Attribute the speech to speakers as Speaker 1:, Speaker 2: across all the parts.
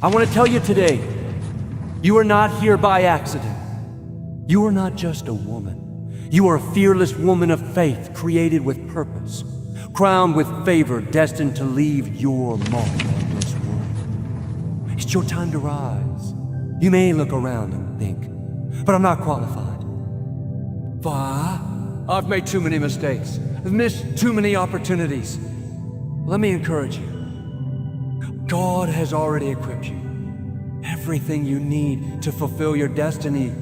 Speaker 1: I want to tell you today, you are not here by accident. You are not just a woman. You are a fearless woman of faith, created with purpose, crowned with favor, destined to leave your mark on this world. It's your time to rise. You may look around and think, but I'm not qualified. I've made too many mistakes. I've missed too many opportunities. Let me encourage you. God has already equipped you. Everything you need to fulfill your destiny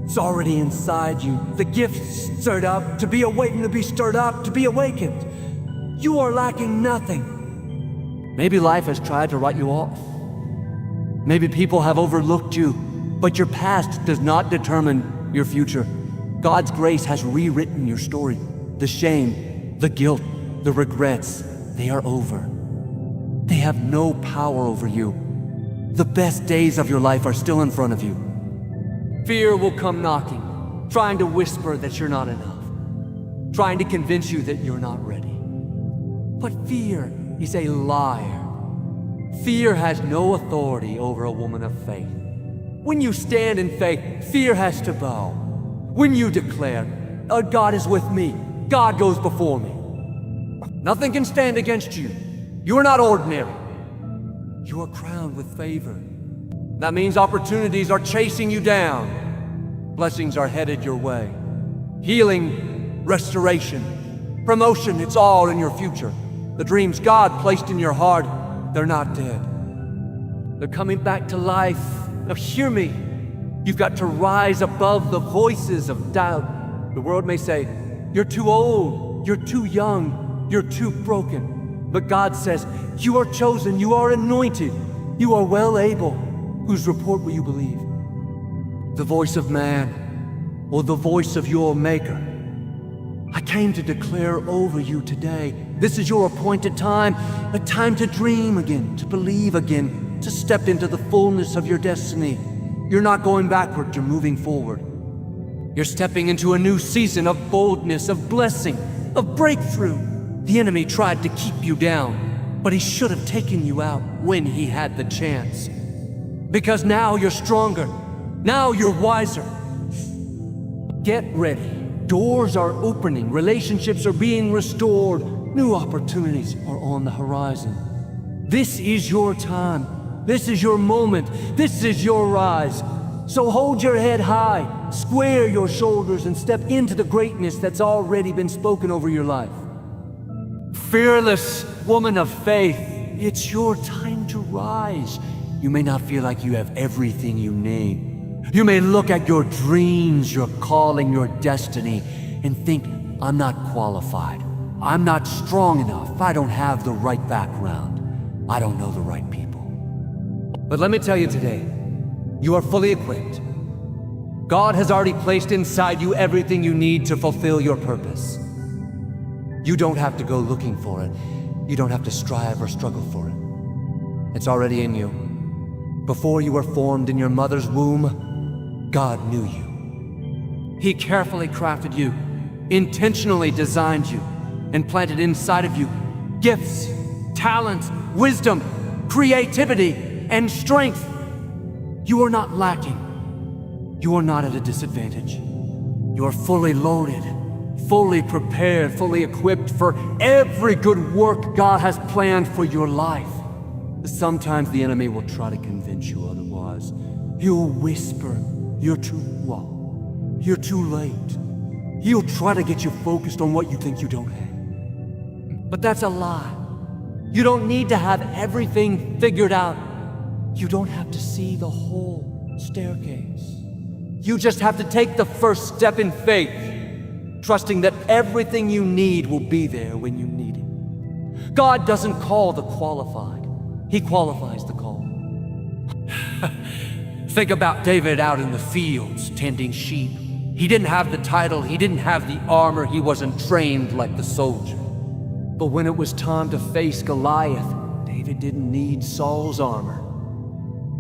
Speaker 1: is already inside you. The gifts stirred up, to be awakened, to be stirred up, to be awakened. You are lacking nothing. Maybe life has tried to write you off. Maybe people have overlooked you, but your past does not determine your future. God's grace has rewritten your story. The shame, the guilt, the regrets, they are over. They have no power over you. The best days of your life are still in front of you. Fear will come knocking, trying to whisper that you're not enough, trying to convince you that you're not ready. But fear is a liar. Fear has no authority over a woman of faith. When you stand in faith, fear has to bow. When you declare, God is with me, God goes before me, nothing can stand against you. You are not ordinary. You are crowned with favor. That means opportunities are chasing you down. Blessings are headed your way. Healing, restoration, promotion, it's all in your future. The dreams God placed in your heart, they're not dead. They're coming back to life. Now hear me. You've got to rise above the voices of doubt. The world may say, you're too old, you're too young, you're too broken. But God says, you are chosen, you are anointed, you are well able. Whose report will you believe? The voice of man or the voice of your Maker? I came to declare over you today, this is your appointed time, a time to dream again, to believe again, to step into the fullness of your destiny. You're not going backward, you're moving forward. You're stepping into a new season of boldness, of blessing, of breakthrough. The enemy tried to keep you down, but he should have taken you out when he had the chance. Because now you're stronger. Now you're wiser. Get ready. Doors are opening. Relationships are being restored. New opportunities are on the horizon. This is your time. This is your moment. This is your rise. So hold your head high, square your shoulders, and step into the greatness that's already been spoken over your life. Fearless woman of faith, it's your time to rise. You may not feel like you have everything you need. You may look at your dreams, your calling, your destiny, and think, I'm not qualified. I'm not strong enough. I don't have the right background. I don't know the right people. But let me tell you today, you are fully equipped. God has already placed inside you everything you need to fulfill your purpose. You don't have to go looking for it. You don't have to strive or struggle for it. It's already in you. Before you were formed in your mother's womb, God knew you. He carefully crafted you, intentionally designed you, and planted inside of you gifts, talents, wisdom, creativity, and strength. You are not lacking. You are not at a disadvantage. You are fully loaded, fully prepared, fully equipped for every good work God has planned for your life. Sometimes the enemy will try to convince you otherwise. He'll whisper, you're too low, you're too late. He'll try to get you focused on what you think you don't have. But that's a lie. You don't need to have everything figured out. You don't have to see the whole staircase. You just have to take the first step in faith, trusting that everything you need will be there when you need it. God doesn't call the qualified. He qualifies the call. Think about David out in the fields tending sheep. He didn't have the title, he didn't have the armor, he wasn't trained like the soldier. But when it was time to face Goliath, David didn't need Saul's armor.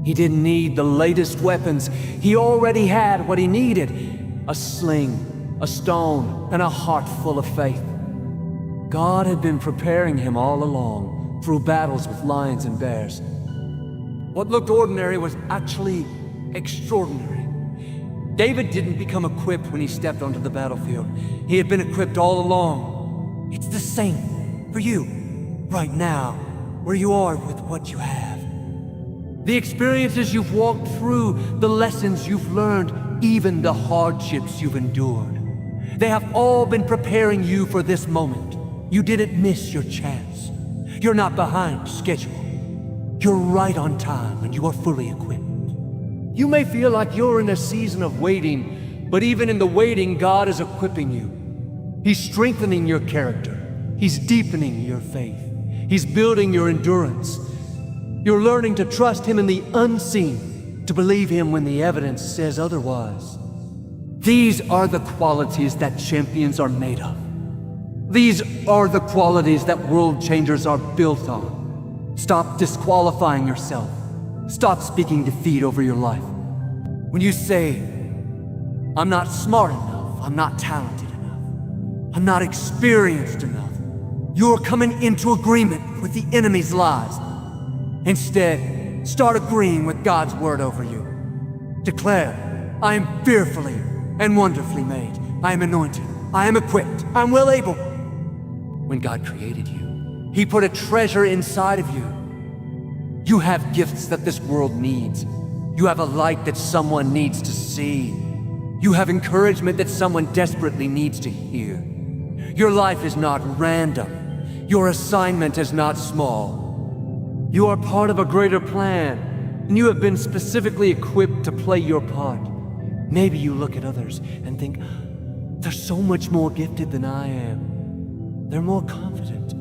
Speaker 1: He didn't need the latest weapons. He already had what he needed: a sling, a stone, and a heart full of faith. God had been preparing him all along through battles with lions and bears. What looked ordinary was actually extraordinary. David didn't become equipped when he stepped onto the battlefield. He had been equipped all along. It's the same for you, right now, where you are with what you have. The experiences you've walked through, the lessons you've learned, even the hardships you've endured. They have all been preparing you for this moment. You didn't miss your chance. You're not behind schedule. You're right on time and you are fully equipped. You may feel like you're in a season of waiting, but even in the waiting, God is equipping you. He's strengthening your character. He's deepening your faith. He's building your endurance. You're learning to trust Him in the unseen, to believe Him when the evidence says otherwise. These are the qualities that champions are made of. These are the qualities that world changers are built on. Stop disqualifying yourself. Stop speaking defeat over your life. When you say, I'm not smart enough, I'm not talented enough, I'm not experienced enough, you're coming into agreement with the enemy's lies. Instead, start agreeing with God's word over you. Declare, I am fearfully and wonderfully made. I am anointed. I am equipped. I'm well able. When God created you, He put a treasure inside of you. You have gifts that this world needs. You have a light that someone needs to see. You have encouragement that someone desperately needs to hear. Your life is not random. Your assignment is not small. You are part of a greater plan, and you have been specifically equipped to play your part. Maybe you look at others and think, they're so much more gifted than I am. They're more confident.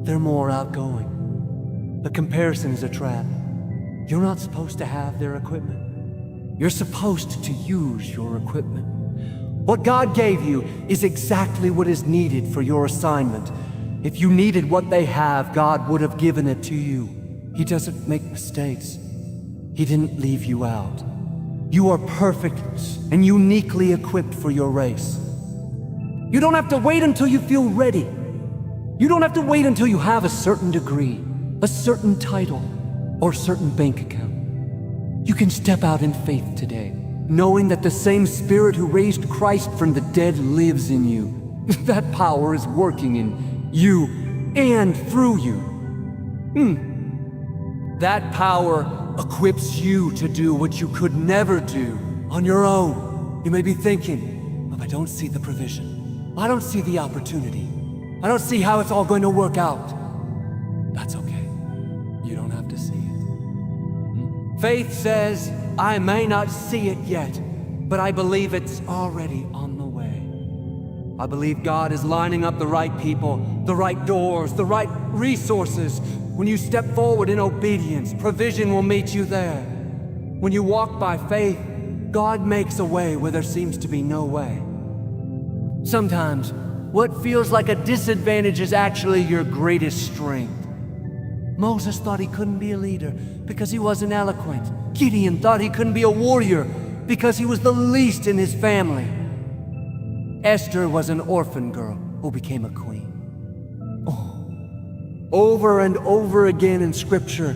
Speaker 1: They're more outgoing. The comparison is a trap. You're not supposed to have their equipment. You're supposed to use your equipment. What God gave you is exactly what is needed for your assignment. If you needed what they have, God would have given it to you. He doesn't make mistakes. He didn't leave you out. You are perfect and uniquely equipped for your race. You don't have to wait until you feel ready. You don't have to wait until you have a certain degree, a certain title, or a certain bank account. You can step out in faith today, knowing that the same Spirit who raised Christ from the dead lives in you. That power is working in you and through you. That power equips you to do what you could never do on your own. You may be thinking, but I don't see the provision. I don't see the opportunity. I don't see how it's all going to work out. That's okay. You don't have to see it. Faith says, I may not see it yet, but I believe it's already on the way. I believe God is lining up the right people, the right doors, the right resources. When you step forward in obedience, provision will meet you there. When you walk by faith, God makes a way where there seems to be no way. Sometimes, what feels like a disadvantage is actually your greatest strength. Moses thought he couldn't be a leader because he wasn't eloquent. Gideon thought he couldn't be a warrior because he was the least in his family. Esther was an orphan girl who became a queen. Over and over again in Scripture,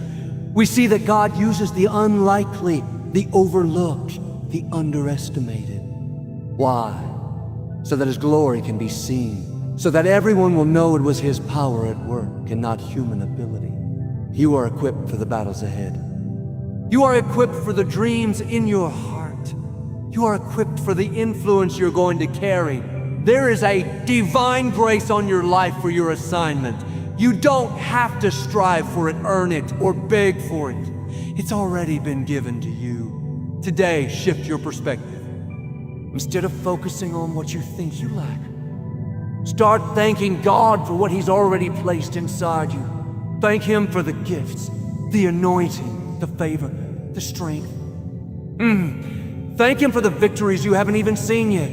Speaker 1: we see that God uses the unlikely, the overlooked, the underestimated. Why? So that His glory can be seen, so that everyone will know it was His power at work and not human ability. You are equipped for the battles ahead. You are equipped for the dreams in your heart. You are equipped for the influence you're going to carry. There is a divine grace on your life for your assignment. You don't have to strive for it, earn it, or beg for it. It's already been given to you. Today, shift your perspective. Instead of focusing on what you think you lack, start thanking God for what He's already placed inside you. Thank Him for the gifts, the anointing, the favor, the strength. Thank Him for the victories you haven't even seen yet.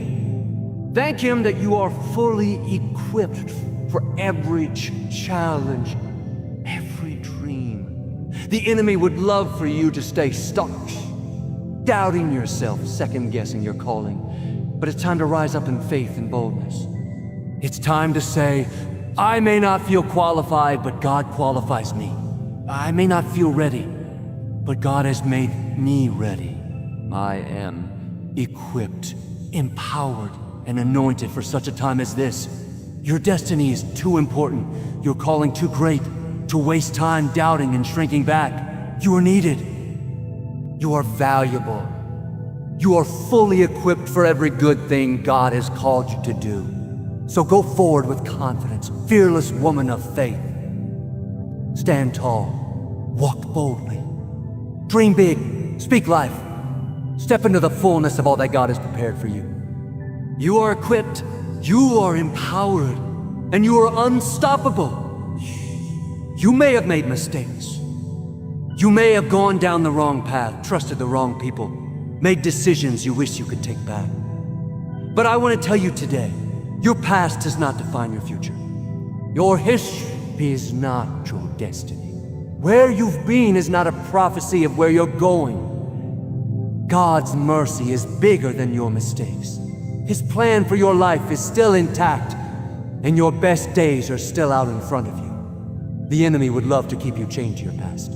Speaker 1: Thank Him that you are fully equipped for every challenge, every dream. The enemy would love for you to stay stuck, doubting yourself, second-guessing your calling. But it's time to rise up in faith and boldness. It's time to say, I may not feel qualified, but God qualifies me. I may not feel ready, But God has made me ready. I am equipped, empowered, and anointed for such a time as this. Your destiny is too important, your calling too great, to waste time doubting and shrinking back. You are needed. You are valuable. You are fully equipped for every good thing God has called you to do. So go forward with confidence, fearless woman of faith. Stand tall, walk boldly, dream big, speak life. Step into the fullness of all that God has prepared for you. You are equipped, you are empowered, and you are unstoppable. You may have made mistakes. You may have gone down the wrong path, trusted the wrong people, made decisions you wish you could take back. But I want to tell you today, your past does not define your future. Your history is not your destiny. Where you've been is not a prophecy of where you're going. God's mercy is bigger than your mistakes. His plan for your life is still intact, and your best days are still out in front of you. The enemy would love to keep you chained to your past.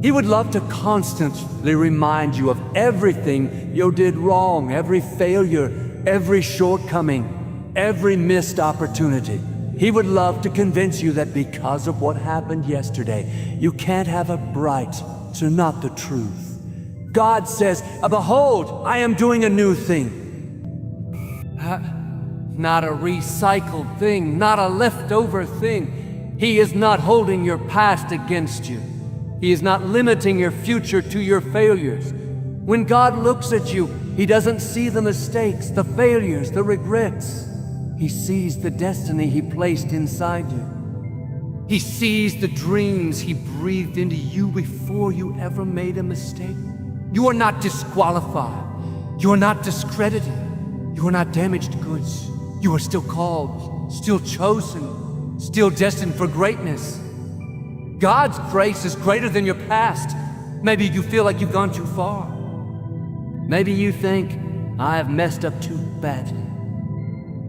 Speaker 1: He would love to constantly remind you of everything you did wrong, every failure, every shortcoming, every missed opportunity. He would love to convince you that because of what happened yesterday, you can't have a bright, so not the truth. God says, "Behold, I am doing a new thing." Not a recycled thing, not a leftover thing. He is not holding your past against you. He is not limiting your future to your failures. When God looks at you, He doesn't see the mistakes, the failures, the regrets. He sees the destiny He placed inside you. He sees the dreams He breathed into you before you ever made a mistake. You are not disqualified. You are not discredited. You are not damaged goods. You are still called, still chosen, still destined for greatness. God's grace is greater than your past. Maybe you feel like you've gone too far. Maybe you think, I have messed up too badly.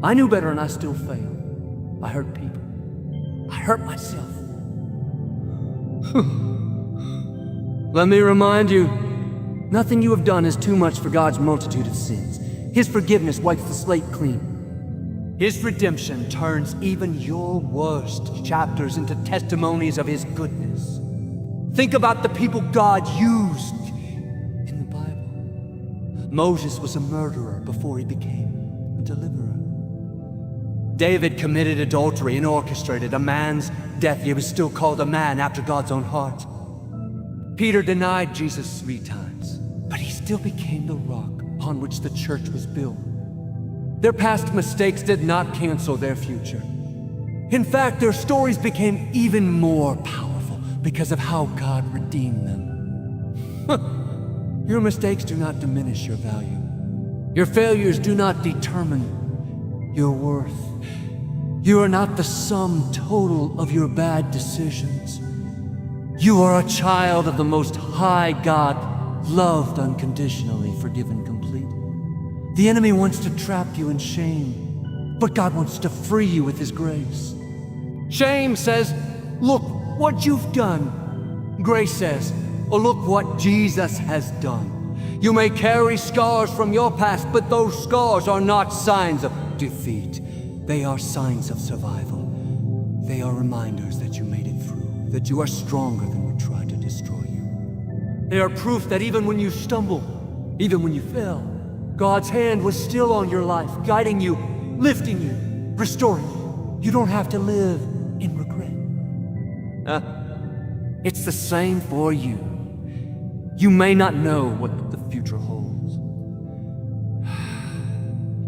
Speaker 1: I knew better and I still failed. I hurt people. I hurt myself. Let me remind you, nothing you have done is too much for God's multitude of sins. His forgiveness wipes the slate clean. His redemption turns even your worst chapters into testimonies of His goodness. Think about the people God used in the Bible. Moses was a murderer before he became a deliverer. David committed adultery and orchestrated a man's death. He was still called a man after God's own heart. Peter denied Jesus 3 times, but he still became the rock upon which the church was built. Their past mistakes did not cancel their future. In fact, their stories became even more powerful because of how God redeemed them. Your mistakes do not diminish your value. Your failures do not determine your worth. You are not the sum total of your bad decisions. You are a child of the Most High God, loved unconditionally, forgiven completely. The enemy wants to trap you in shame, but God wants to free you with His grace. Shame says, look what you've done. Grace says, oh, look what Jesus has done. You may carry scars from your past, but those scars are not signs of defeat. They are signs of survival. They are reminders that you made it through, that you are stronger than what tried to destroy you. They are proof that even when you stumble, even when you fail, God's hand was still on your life, guiding you, lifting you, restoring you. You don't have to live in regret. It's the same for you. You may not know what the future holds.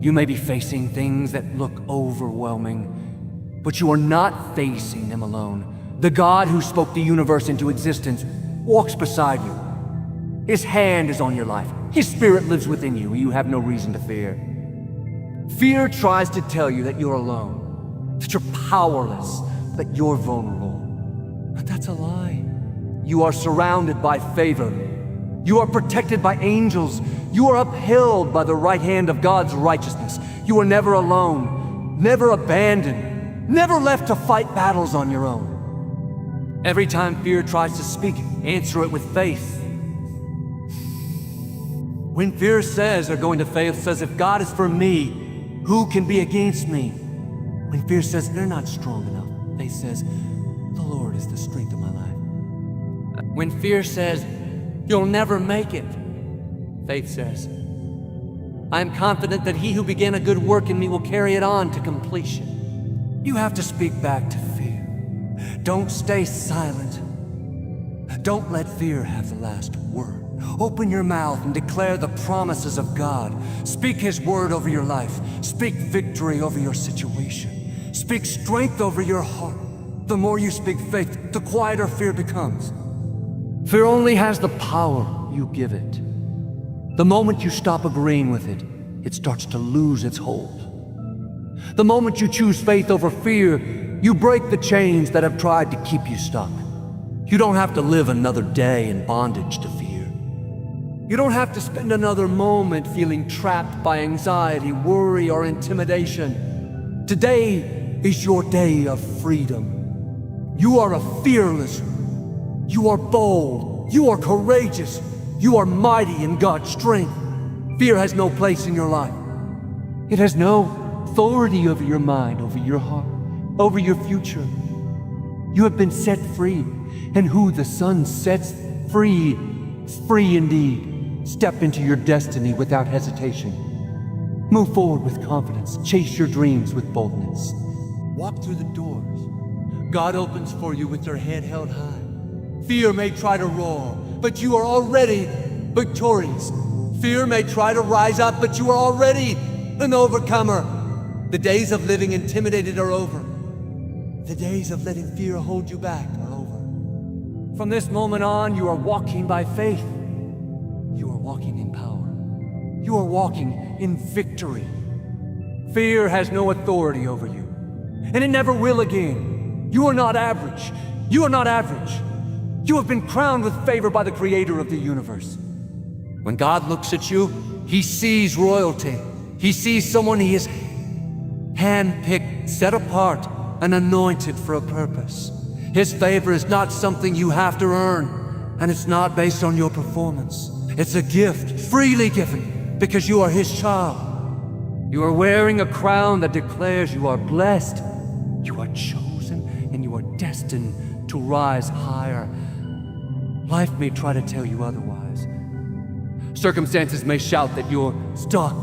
Speaker 1: You may be facing things that look overwhelming, but you are not facing them alone. The God who spoke the universe into existence walks beside you. His hand is on your life. His spirit lives within you. You have no reason to fear. Fear tries to tell you that you're alone, that you're powerless, that you're vulnerable. But that's a lie. You are surrounded by favor. You are protected by angels. You are upheld by the right hand of God's righteousness. You are never alone, never abandoned, never left to fight battles on your own. Every time fear tries to speak, answer it with faith. When fear says, or going to faith says, if God is for me, who can be against me? When fear says, they're not strong enough, faith says, the Lord is the strength of my life. When fear says, you'll never make it, faith says, I am confident that he who began a good work in me will carry it on to completion. You have to speak back to fear. Don't stay silent. Don't let fear have the last word. Open your mouth and declare the promises of God. Speak his word over your life. Speak victory over your situation. Speak strength over your heart. The more you speak faith, the quieter fear becomes. Fear only has the power you give it. The moment you stop agreeing with it, it starts to lose its hold. The moment you choose faith over fear, you break the chains that have tried to keep you stuck. You don't have to live another day in bondage to fear. You don't have to spend another moment feeling trapped by anxiety, worry, or intimidation. Today is your day of freedom. You are a fearless. You are bold. You are courageous. You are mighty in God's strength. Fear has no place in your life. It has no authority over your mind, over your heart, over your future. You have been set free, and who the Son sets free is free indeed. Step into your destiny without hesitation. Move forward with confidence. Chase your dreams with boldness. Walk through the doors God opens for you with your head held high. Fear may try to roar, but you are already victorious. Fear may try to rise up, but you are already an overcomer. The days of living intimidated are over. The days of letting fear hold you back are over. From this moment on, you are walking by faith. You are walking in power. You are walking in victory. Fear has no authority over you, and it never will again. You are not average. You are not average. You have been crowned with favor by the Creator of the universe. When God looks at you, He sees royalty. He sees someone He has handpicked, set apart, and anointed for a purpose. His favor is not something you have to earn, and it's not based on your performance. It's a gift, freely given, because you are His child. You are wearing a crown that declares you are blessed, you are chosen, and you are destined to rise higher. Life may try to tell you otherwise. Circumstances may shout that you're stuck,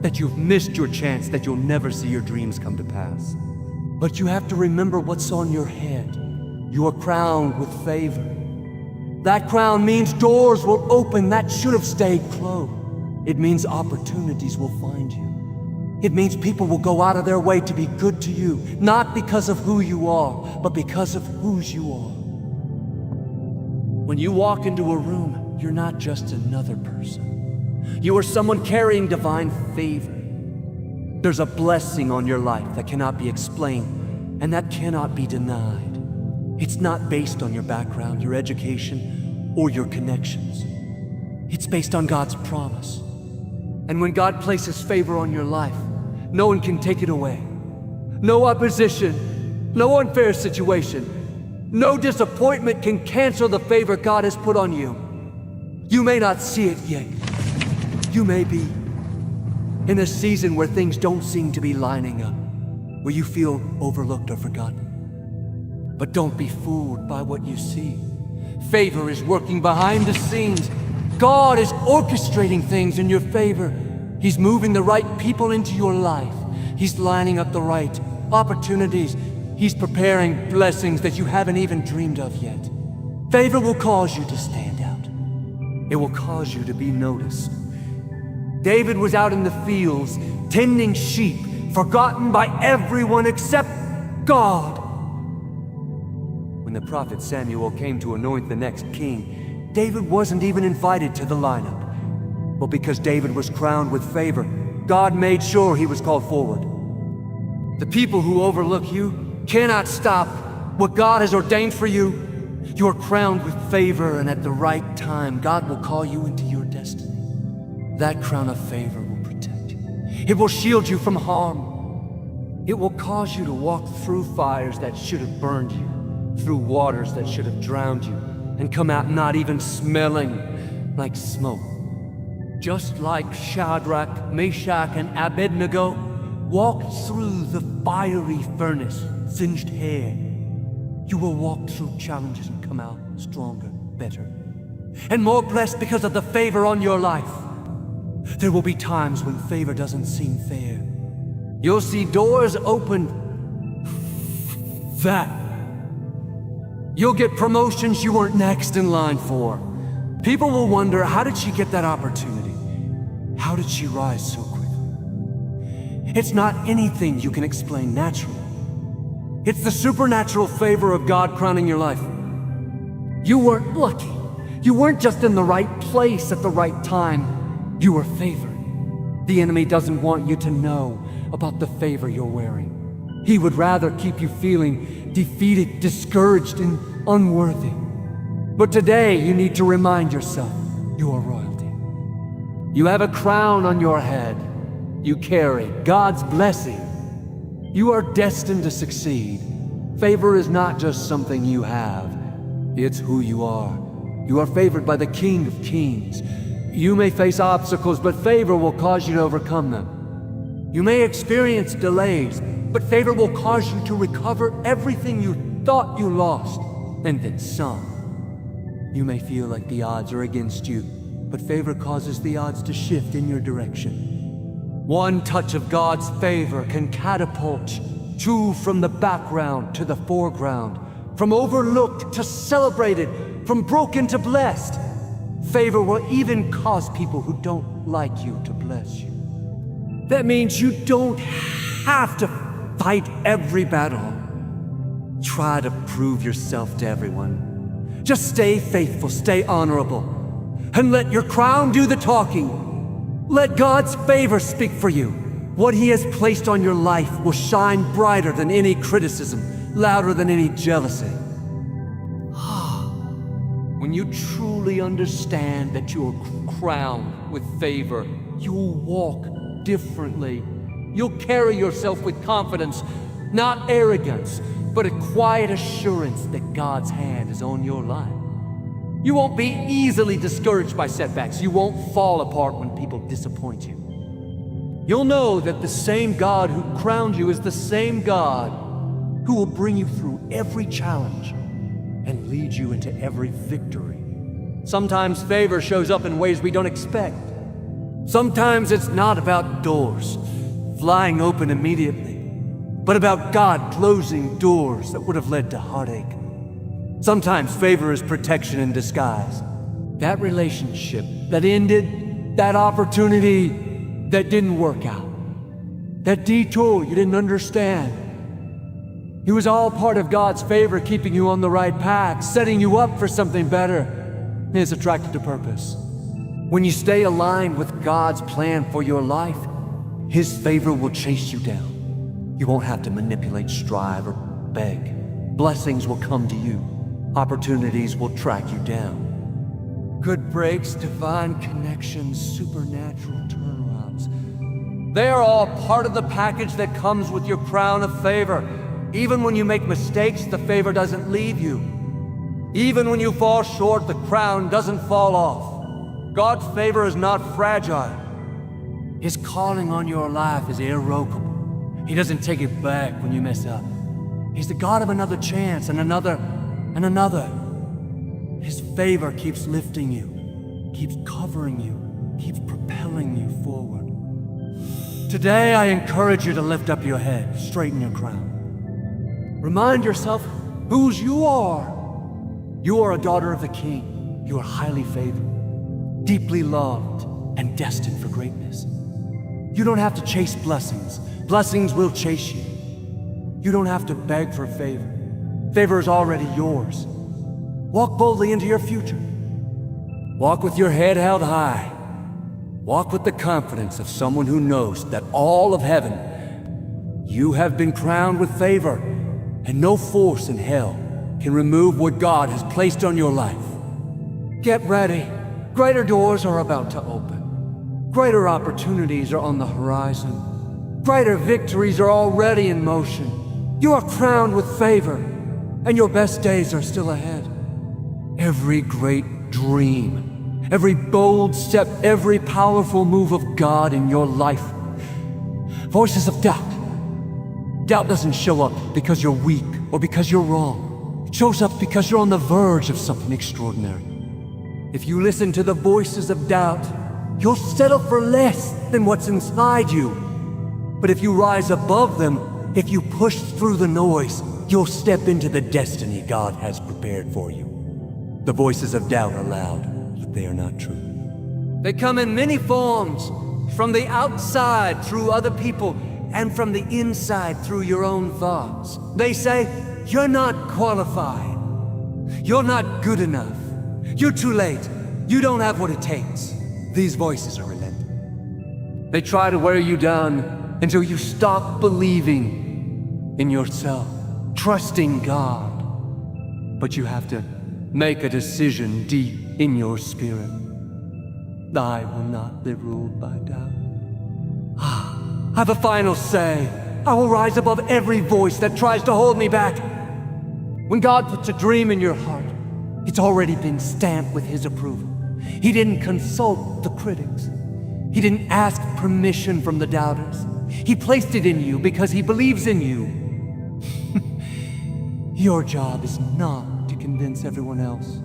Speaker 1: that you've missed your chance, that you'll never see your dreams come to pass. But you have to remember what's on your head. You are crowned with favor. That crown means doors will open that should have stayed closed. It means opportunities will find you. It means people will go out of their way to be good to you, not because of who you are, but because of whose you are. When you walk into a room, you're not just another person. You are someone carrying divine favor. There's a blessing on your life that cannot be explained and that cannot be denied. It's not based on your background, your education, or your connections. It's based on God's promise. And when God places favor on your life, no one can take it away. No opposition, no unfair situation, no disappointment can cancel the favor God has put on you. You may not see it yet. You may be in a season where things don't seem to be lining up, where you feel overlooked or forgotten. But don't be fooled by what you see. Favor is working behind the scenes. God is orchestrating things in your favor. He's moving the right people into your life. He's lining up the right opportunities. He's preparing blessings that you haven't even dreamed of yet. Favor will cause you to stand out. It will cause you to be noticed. David was out in the fields, tending sheep, forgotten by everyone except God. When the prophet Samuel came to anoint the next king, David wasn't even invited to the lineup. But because David was crowned with favor, God made sure he was called forward. The people who overlook you cannot stop what God has ordained for you. You are crowned with favor, and at the right time, God will call you into your destiny. That crown of favor will protect you. It will shield you from harm. It will cause you to walk through fires that should have burned you, through waters that should have drowned you, and come out not even smelling like smoke, just like Shadrach, Meshach, and Abednego walked through the fiery furnace, singed hair, you will walk through challenges and come out stronger, better, and more blessed because of the favor on your life. There will be times when favor doesn't seem fair. You'll see doors open that. You'll get promotions you weren't next in line for. People will wonder, how did she get that opportunity? How did she rise so quickly? It's not anything you can explain naturally. It's the supernatural favor of God crowning your life. You weren't lucky. You weren't just in the right place at the right time. You were favored. The enemy doesn't want you to know about the favor you're wearing. He would rather keep you feeling defeated, discouraged, and unworthy. But today, you need to remind yourself you are royalty. You have a crown on your head. You carry God's blessing. You are destined to succeed. Favor is not just something you have. It's who you are. You are favored by the King of Kings. You may face obstacles, but favor will cause you to overcome them. You may experience delays, but favor will cause you to recover everything you thought you lost, and then some. You may feel like the odds are against you, but favor causes the odds to shift in your direction. One touch of God's favor can catapult you from the background to the foreground, from overlooked to celebrated, from broken to blessed. Favor will even cause people who don't like you to bless you. That means you don't have to fight every battle. Try to prove yourself to everyone. Just stay faithful, stay honorable, and let your crown do the talking. Let God's favor speak for you. What He has placed on your life will shine brighter than any criticism, louder than any jealousy. When you truly understand that you are crowned with favor, you will walk differently. You'll carry yourself with confidence, not arrogance, but a quiet assurance that God's hand is on your life. You won't be easily discouraged by setbacks. You won't fall apart when people disappoint you. You'll know that the same God who crowned you is the same God who will bring you through every challenge and lead you into every victory. Sometimes favor shows up in ways we don't expect. Sometimes it's not about doors flying open immediately, but about God closing doors that would have led to heartache. Sometimes favor is protection in disguise. That relationship that ended, that opportunity that didn't work out, that detour you didn't understand, it was all part of God's favor keeping you on the right path, setting you up for something better. He is attracted to purpose. When you stay aligned with God's plan for your life, His favor will chase you down. You won't have to manipulate, strive, or beg. Blessings will come to you. Opportunities will track you down. Good breaks, divine connections, supernatural turnarounds. They are all part of the package that comes with your crown of favor. Even when you make mistakes, the favor doesn't leave you. Even when you fall short, the crown doesn't fall off. God's favor is not fragile. His calling on your life is irrevocable. He doesn't take it back when you mess up. He's the God of another chance and another and another. His favor keeps lifting you, keeps covering you, keeps propelling you forward. Today, I encourage you to lift up your head, straighten your crown. Remind yourself whose you are. You are a daughter of the King. You are highly favored, deeply loved, and destined for greatness. You don't have to chase blessings. Blessings will chase you. You don't have to beg for favor. Favor is already yours. Walk boldly into your future. Walk with your head held high. Walk with the confidence of someone who knows that all of heaven, you have been crowned with favor, and no force in hell can remove what God has placed on your life. Get ready. Greater doors are about to open. Greater opportunities are on the horizon. Greater victories are already in motion. You are crowned with favor, and your best days are still ahead. Every great dream every bold step, every powerful move of God in your life. Voices of doubt. Doubt doesn't show up because you're weak or because you're wrong. It shows up because you're on the verge of something extraordinary. If you listen to the voices of doubt, you'll settle for less than what's inside you. But if you rise above them, if you push through the noise, you'll step into the destiny God has prepared for you. The voices of doubt are loud, but they are not true. They come in many forms, from the outside through other people, and from the inside through your own thoughts. They say, you're not qualified. You're not good enough. You're too late. You don't have what it takes. These voices are relentless. They try to wear you down until you stop believing in yourself, trusting God. But you have to make a decision deep in your spirit. I will not be ruled by doubt. I have a final say. I will rise above every voice that tries to hold me back. When God puts a dream in your heart, it's already been stamped with His approval. He didn't consult the critics. He didn't ask permission from the doubters. He placed it in you because He believes in you. Your job is not to convince everyone else.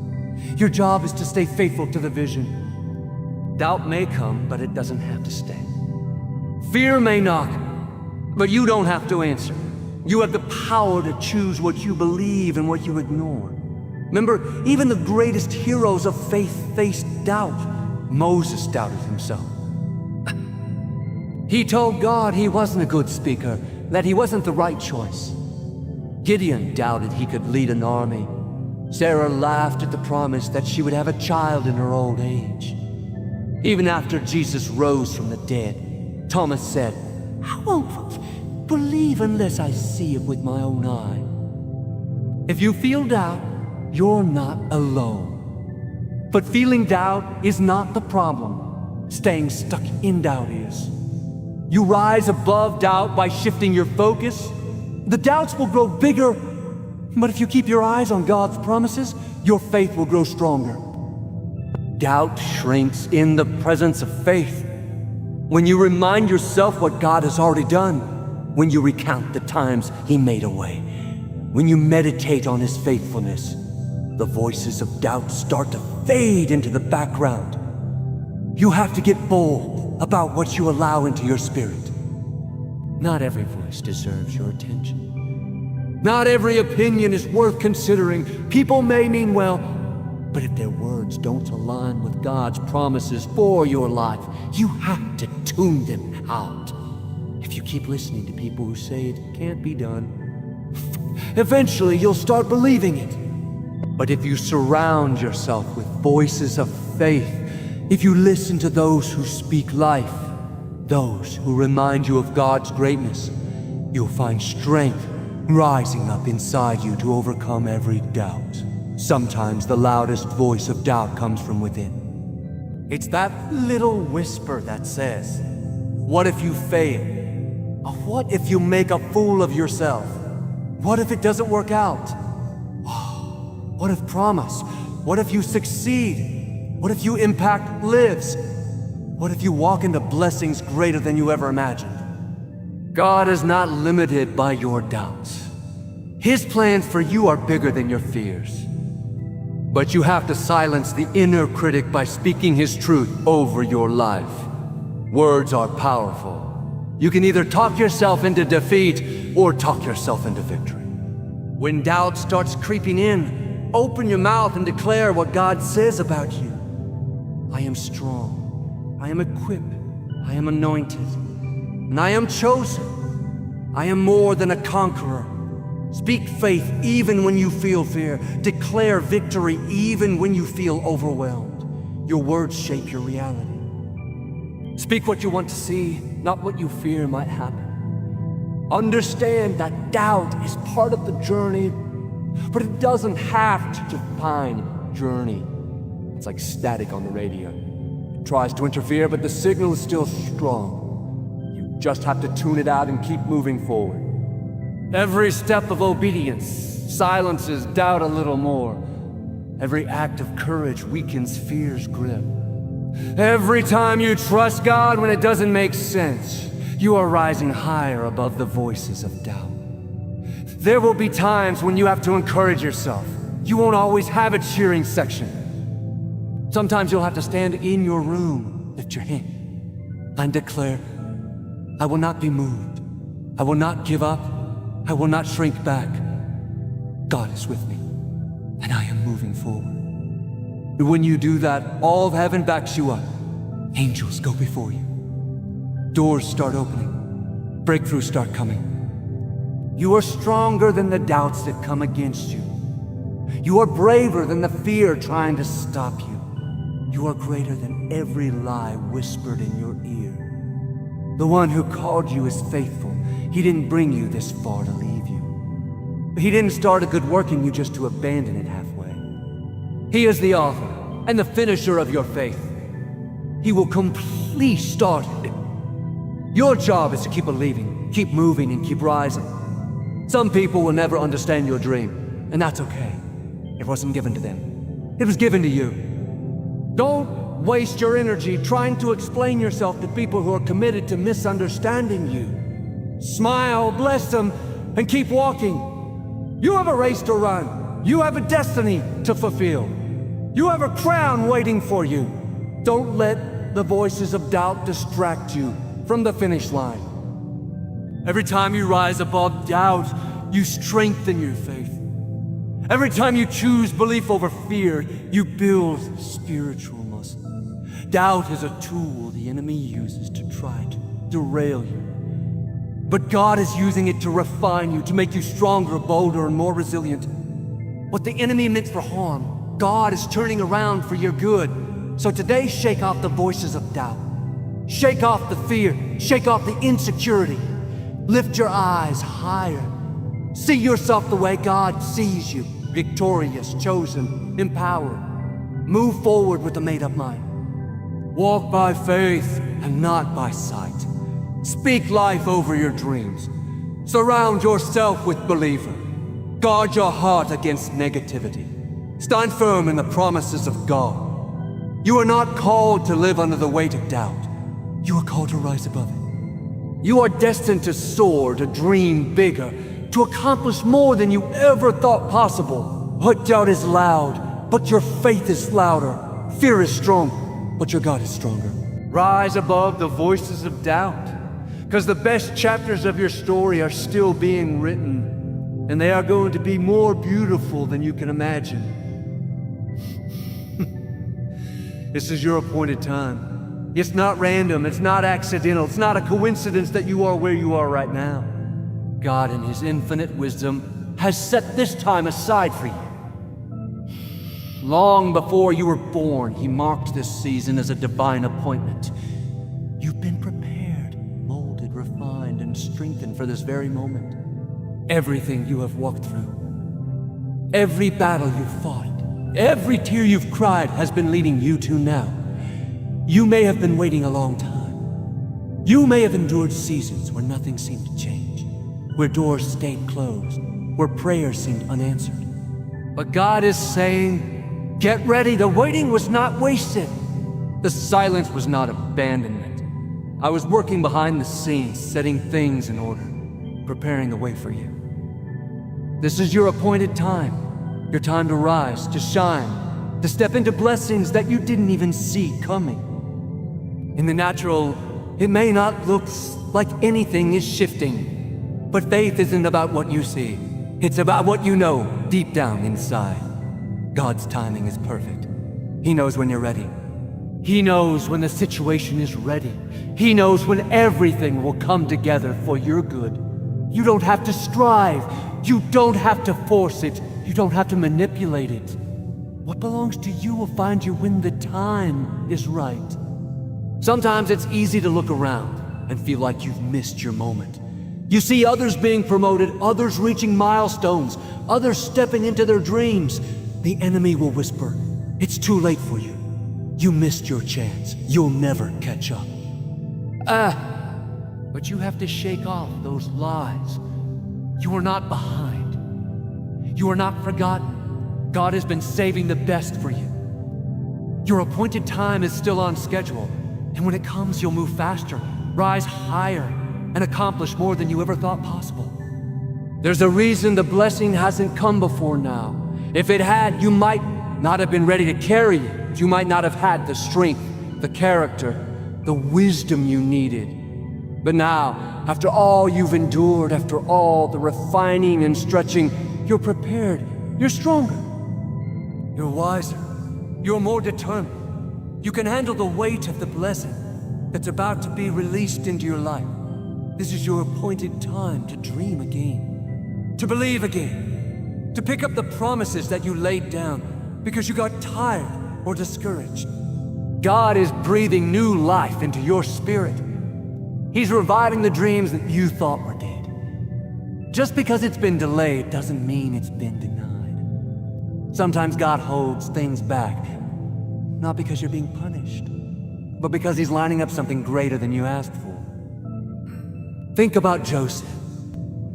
Speaker 1: Your job is to stay faithful to the vision. Doubt may come, but it doesn't have to stay. Fear may knock, but you don't have to answer. You have the power to choose what you believe and what you ignore. Remember, even the greatest heroes of faith faced doubt. Moses doubted himself. He told God he wasn't a good speaker, that he wasn't the right choice. Gideon doubted he could lead an army. Sarah laughed at the promise that she would have a child in her old age. Even after Jesus rose from the dead, Thomas said, I won't believe unless I see it with my own eye. If you feel doubt, you're not alone. But feeling doubt is not the problem. Staying stuck in doubt is. You rise above doubt by shifting your focus. The doubts will grow bigger, but if you keep your eyes on God's promises, your faith will grow stronger. Doubt shrinks in the presence of faith. When you remind yourself what God has already done, when you recount the times He made a way, when you meditate on His faithfulness, the voices of doubt start to fade into the background. You have to get bold about what you allow into your spirit. Not every voice deserves your attention. Not every opinion is worth considering. People may mean well, but if their words don't align with God's promises for your life, you have to tune them out. If you keep listening to people who say it can't be done, eventually you'll start believing it. But if you surround yourself with voices of faith, if you listen to those who speak life, those who remind you of God's greatness, you'll find strength rising up inside you to overcome every doubt. Sometimes the loudest voice of doubt comes from within. It's that little whisper that says, what if you fail? Or what if you make a fool of yourself? What if it doesn't work out? What if promise? What if you succeed? What if you impact lives? What if you walk into blessings greater than you ever imagined? God is not limited by your doubts. His plans for you are bigger than your fears. But you have to silence the inner critic by speaking His truth over your life. Words are powerful. You can either talk yourself into defeat or talk yourself into victory. When doubt starts creeping in, open your mouth and declare what God says about you. I am strong. I am equipped. I am anointed. And I am chosen. I am more than a conqueror. Speak faith even when you feel fear. Declare victory even when you feel overwhelmed. Your words shape your reality. Speak what you want to see, not what you fear might happen. Understand that doubt is part of the journey, but it doesn't have to define journey. It's like static on the radio. It tries to interfere, but the signal is still strong. You just have to tune it out and keep moving forward. Every step of obedience silences doubt a little more. Every act of courage weakens fear's grip. Every time you trust God when it doesn't make sense, you are rising higher above the voices of doubt. There will be times when you have to encourage yourself. You won't always have a cheering section. Sometimes you'll have to stand in your room, lift your hand, and declare, I will not be moved. I will not give up. I will not shrink back. God is with me, and I am moving forward. And when you do that, all of heaven backs you up. Angels go before you. Doors start opening. Breakthroughs start coming. You are stronger than the doubts that come against you. You are braver than the fear trying to stop you. You are greater than every lie whispered in your ear. The one who called you is faithful. He didn't bring you this far to leave you. He didn't start a good work in you just to abandon it halfway. He is the author and the finisher of your faith. He will complete started. Your job is to keep believing, keep moving, and keep rising. Some people will never understand your dream, and that's okay. It wasn't given to them. It was given to you. Don't waste your energy trying to explain yourself to people who are committed to misunderstanding you. Smile, bless them, and keep walking. You have a race to run. You have a destiny to fulfill. You have a crown waiting for you. Don't let the voices of doubt distract you from the finish line. Every time you rise above doubt, you strengthen your faith. Every time you choose belief over fear, you build spiritual muscle. Doubt is a tool the enemy uses to try to derail you. But God is using it to refine you, to make you stronger, bolder, and more resilient. What the enemy meant for harm, God is turning around for your good. So today, shake off the voices of doubt. Shake off the fear. Shake off the insecurity. Lift your eyes higher. See yourself the way God sees you. Victorious, chosen, empowered. Move forward with a made-up mind. Walk by faith and not by sight. Speak life over your dreams. Surround yourself with believers. Guard your heart against negativity. Stand firm in the promises of God. You are not called to live under the weight of doubt. You are called to rise above it. You are destined to soar, to dream bigger, to accomplish more than you ever thought possible. What doubt is loud, but your faith is louder. Fear is strong, but your God is stronger. Rise above the voices of doubt, because the best chapters of your story are still being written, and they are going to be more beautiful than you can imagine. This is your appointed time. It's not random, it's not accidental, it's not a coincidence that you are where you are right now. God, in His infinite wisdom, has set this time aside for you. Long before you were born, He marked this season as a divine appointment. You've been prepared, molded, refined, and strengthened for this very moment. Everything you have walked through, every battle you've fought, every tear you've cried has been leading you to now. You may have been waiting a long time. You may have endured seasons where nothing seemed to change, where doors stayed closed, where prayers seemed unanswered. But God is saying, get ready, the waiting was not wasted. The silence was not abandonment. I was working behind the scenes, setting things in order, preparing the way for you. This is your appointed time, your time to rise, to shine, to step into blessings that you didn't even see coming. In the natural, it may not look like anything is shifting, but faith isn't about what you see. It's about what you know deep down inside. God's timing is perfect. He knows when you're ready. He knows when the situation is ready. He knows when everything will come together for your good. You don't have to strive. You don't have to force it. You don't have to manipulate it. What belongs to you will find you when the time is right. Sometimes it's easy to look around and feel like you've missed your moment. You see others being promoted, others reaching milestones, others stepping into their dreams. The enemy will whisper, it's too late for you. You missed your chance. You'll never catch up. But you have to shake off those lies. You are not behind. You are not forgotten. God has been saving the best for you. Your appointed time is still on schedule, and when it comes, you'll move faster, rise higher, and accomplish more than you ever thought possible. There's a reason the blessing hasn't come before now. If it had, you might not have been ready to carry it. You might not have had the strength, the character, the wisdom you needed. But now, after all you've endured, after all the refining and stretching, you're prepared, you're stronger, you're wiser, you're more determined. You can handle the weight of the blessing that's about to be released into your life. This is your appointed time to dream again, to believe again, to pick up the promises that you laid down because you got tired or discouraged. God is breathing new life into your spirit. He's reviving the dreams that you thought were dead. Just because it's been delayed doesn't mean it's been denied. Sometimes God holds things back, not because you're being punished, but because He's lining up something greater than you asked for. Think about Joseph.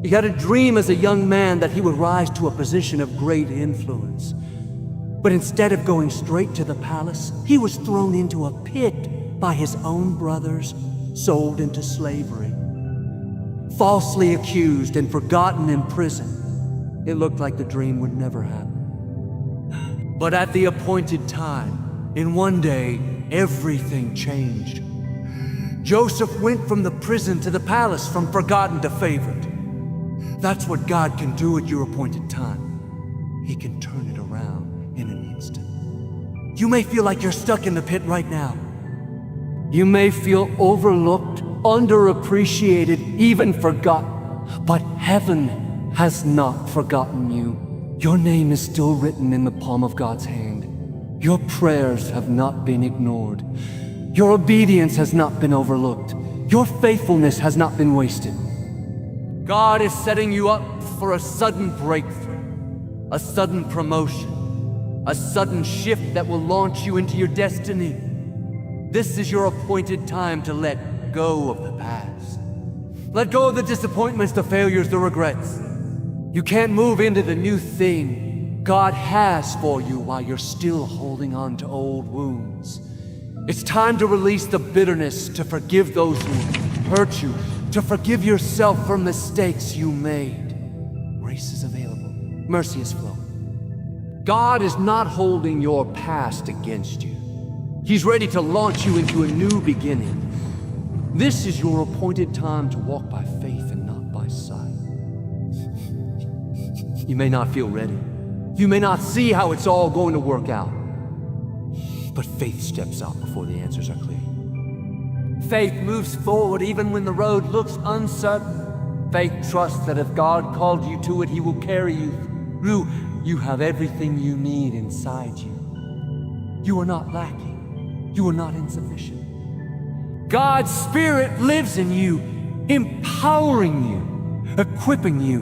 Speaker 1: He had a dream as a young man that he would rise to a position of great influence. But instead of going straight to the palace, he was thrown into a pit by his own brothers, sold into slavery. Falsely accused and forgotten in prison, it looked like the dream would never happen. But at the appointed time, in one day, everything changed. Joseph went from the prison to the palace, from forgotten to favored. That's what God can do at your appointed time. He can turn it around in an instant. You may feel like you're stuck in the pit right now. You may feel overlooked, underappreciated, even forgotten. But heaven has not forgotten you. Your name is still written in the palm of God's hand. Your prayers have not been ignored. Your obedience has not been overlooked. Your faithfulness has not been wasted. God is setting you up for a sudden breakthrough, a sudden promotion, a sudden shift that will launch you into your destiny. This is your appointed time to let go of the past. Let go of the disappointments, the failures, the regrets. You can't move into the new thing God has for you while you're still holding on to old wounds. It's time to release the bitterness, to forgive those who hurt you, to forgive yourself for mistakes you made. Grace is available. Mercy is flowing. God is not holding your past against you. He's ready to launch you into a new beginning. This is your appointed time to walk by faith and not by sight. You may not feel ready. You may not see how it's all going to work out. But faith steps out before the answers are clear. Faith moves forward even when the road looks uncertain. Faith trusts that if God called you to it, He will carry you through. You have everything you need inside you. You are not lacking. You are not insufficient. God's Spirit lives in you, empowering you, equipping you,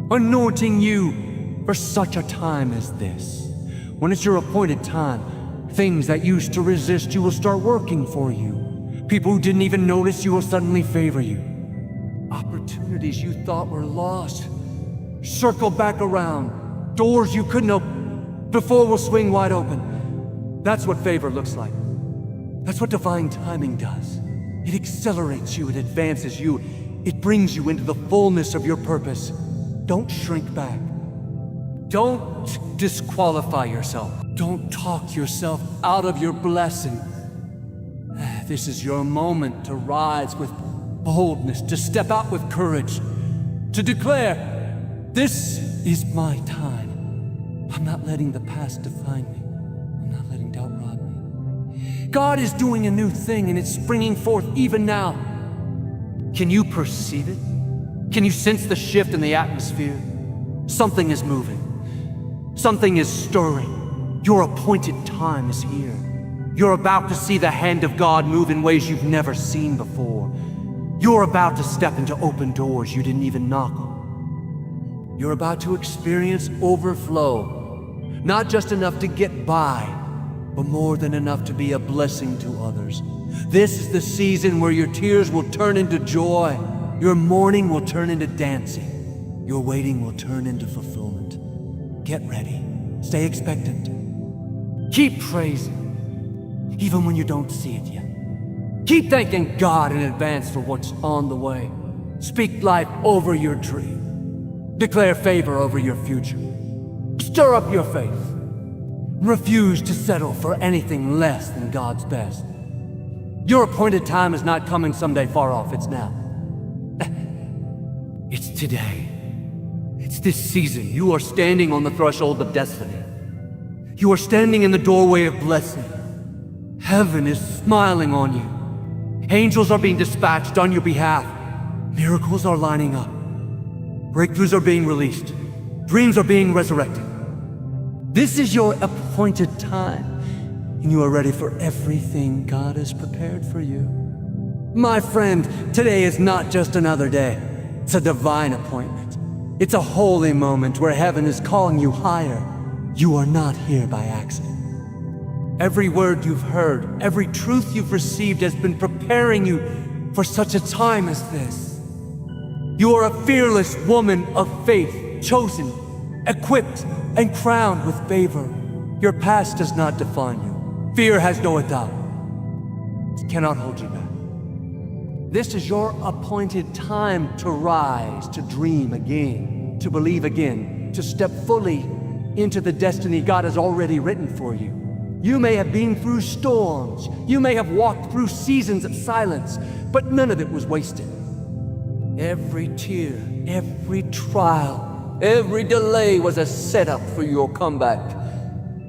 Speaker 1: anointing you for such a time as this. When it's your appointed time, things that used to resist you will start working for you. People who didn't even notice you will suddenly favor you. Opportunities you thought were lost circle back around. Doors you couldn't open before will swing wide open. That's what favor looks like. That's what divine timing does. It accelerates you, it advances you, it brings you into the fullness of your purpose. Don't shrink back. Don't disqualify yourself. Don't talk yourself out of your blessing. This is your moment to rise with boldness, to step out with courage, to declare, this is my time. I'm not letting the past define me. I'm not letting doubt rob me. God is doing a new thing and it's springing forth even now. Can you perceive it? Can you sense the shift in the atmosphere? Something is moving. Something is stirring. Your appointed time is here. You're about to see the hand of God move in ways you've never seen before. You're about to step into open doors you didn't even knock on. You're about to experience overflow, not just enough to get by, but more than enough to be a blessing to others. This is the season where your tears will turn into joy, your mourning will turn into dancing, your waiting will turn into fulfillment. Get ready. Stay expectant. Keep praising, even when you don't see it yet. Keep thanking God in advance for what's on the way. Speak life over your dream. Declare favor over your future. Stir up your faith. Refuse to settle for anything less than God's best. Your appointed time is not coming someday far off, it's now. It's today. It's this season. You are standing on the threshold of destiny. You are standing in the doorway of blessing. Heaven is smiling on you. Angels are being dispatched on your behalf. Miracles are lining up. Breakthroughs are being released. Dreams are being resurrected. This is your appointed time, and you are ready for everything God has prepared for you. My friend, today is not just another day. It's a divine appointment. It's a holy moment where heaven is calling you higher. You are not here by accident. Every word you've heard, every truth you've received has been preparing you for such a time as this. You are a fearless woman of faith, chosen, equipped, and crowned with favor. Your past does not define you. Fear has no doubt. It cannot hold you back. This is your appointed time to rise, to dream again, to believe again, to step fully into the destiny God has already written for you. You may have been through storms, you may have walked through seasons of silence, but none of it was wasted. Every tear, every trial, every delay was a setup for your comeback.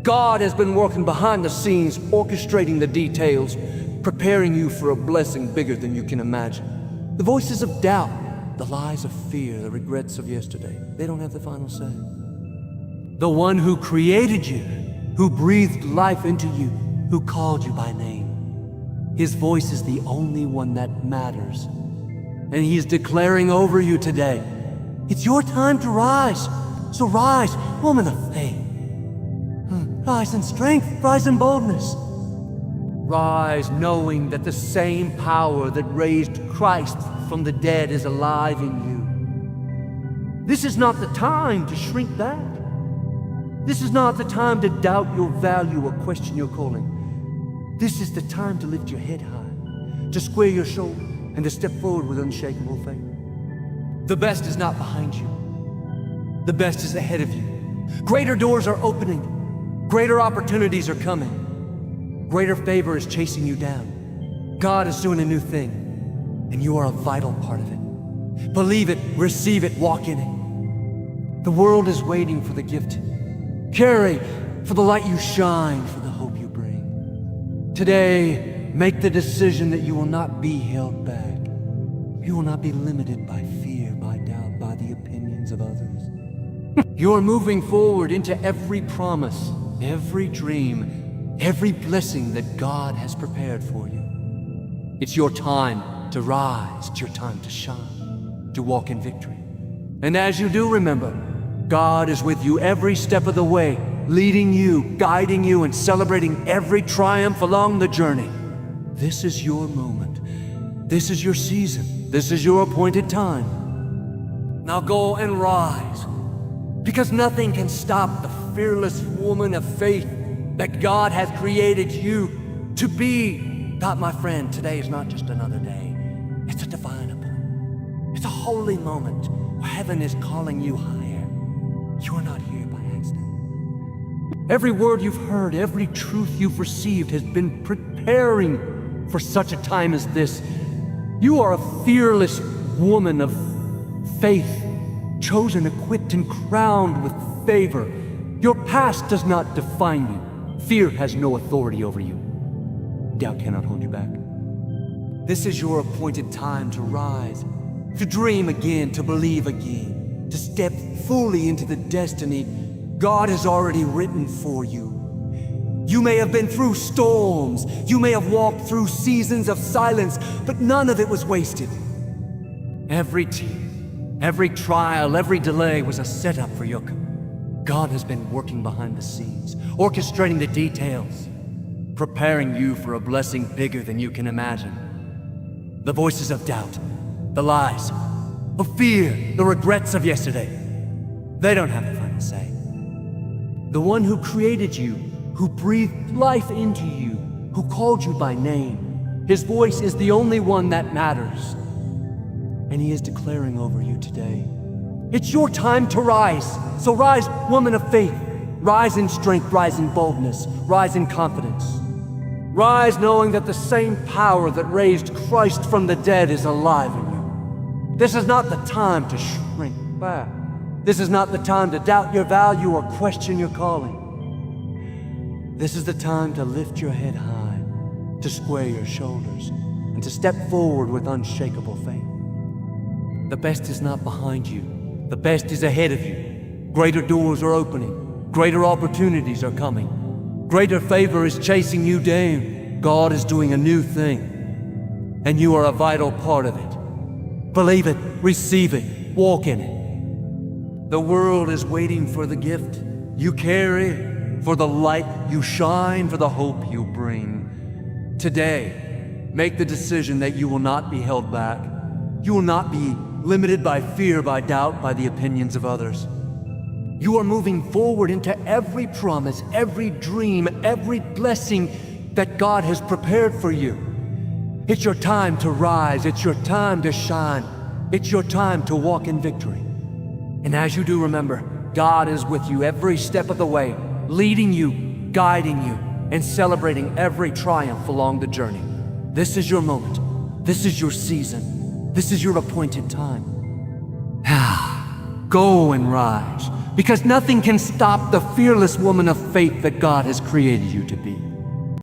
Speaker 1: God has been working behind the scenes, orchestrating the details, preparing you for a blessing bigger than you can imagine. The voices of doubt, the lies of fear, the regrets of yesterday, they don't have the final say. The one who created you, who breathed life into you, who called you by name. His voice is the only one that matters. And he is declaring over you today, it's your time to rise. So rise, woman of faith. Rise in strength, rise in boldness. Rise knowing that the same power that raised Christ from the dead is alive in you. This is not the time to shrink back. This is not the time to doubt your value or question your calling. This is the time to lift your head high, to square your shoulder, and to step forward with unshakable faith. The best is not behind you. The best is ahead of you. Greater doors are opening. Greater opportunities are coming. Greater favor is chasing you down. God is doing a new thing, and you are a vital part of it. Believe it, receive it, walk in it. The world is waiting for the gift. Carry for the light you shine, for the hope you bring. Today, make the decision that you will not be held back. You will not be limited by fear, by doubt, by the opinions of others. You are moving forward into every promise, every dream, every blessing that God has prepared for you. It's your time to rise. It's your time to shine, to walk in victory. And as you do, remember, God is with you every step of the way, leading you, guiding you, and celebrating every triumph along the journey. This is your moment. This is your season. This is your appointed time. Now go and rise, because nothing can stop the fearless woman of faith that God has created you to be. God, my friend, today is not just another day. It's a divine appointment. It's a holy moment where heaven is calling you higher. You are not here by accident. Every word you've heard, every truth you've received has been preparing for such a time as this. You are a fearless woman of faith, chosen, equipped, and crowned with favor. Your past does not define you. Fear has no authority over you. Doubt cannot hold you back. This is your appointed time to rise, to dream again, to believe again, to step fully into the destiny God has already written for you. You may have been through storms, you may have walked through seasons of silence, but none of it was wasted. Every tear, every trial, every delay was a setup for your coming. God has been working behind the scenes, orchestrating the details, preparing you for a blessing bigger than you can imagine. The voices of doubt, the lies, of fear, the regrets of yesterday, they don't have the final say. The one who created you, who breathed life into you, who called you by name. His voice is the only one that matters. And he is declaring over you today, it's your time to rise. So rise, woman of faith. Rise in strength, rise in boldness, rise in confidence. Rise knowing that the same power that raised Christ from the dead is alive in you. This is not the time to shrink back. This is not the time to doubt your value or question your calling. This is the time to lift your head high, to square your shoulders, and to step forward with unshakable faith. The best is not behind you. The best is ahead of you. Greater doors are opening. Greater opportunities are coming. Greater favor is chasing you down. God is doing a new thing, and you are a vital part of it. Believe it, receive it, walk in it. The world is waiting for the gift you carry, for the light you shine, for the hope you bring. Today, make the decision that you will not be held back. You will not be limited by fear, by doubt, by the opinions of others. You are moving forward into every promise, every dream, every blessing that God has prepared for you. It's your time to rise. It's your time to shine. It's your time to walk in victory. And as you do, remember, God is with you every step of the way, leading you, guiding you, and celebrating every triumph along the journey. This is your moment. This is your season. This is your appointed time. Go and rise, because nothing can stop the fearless woman of faith that God has created you to be.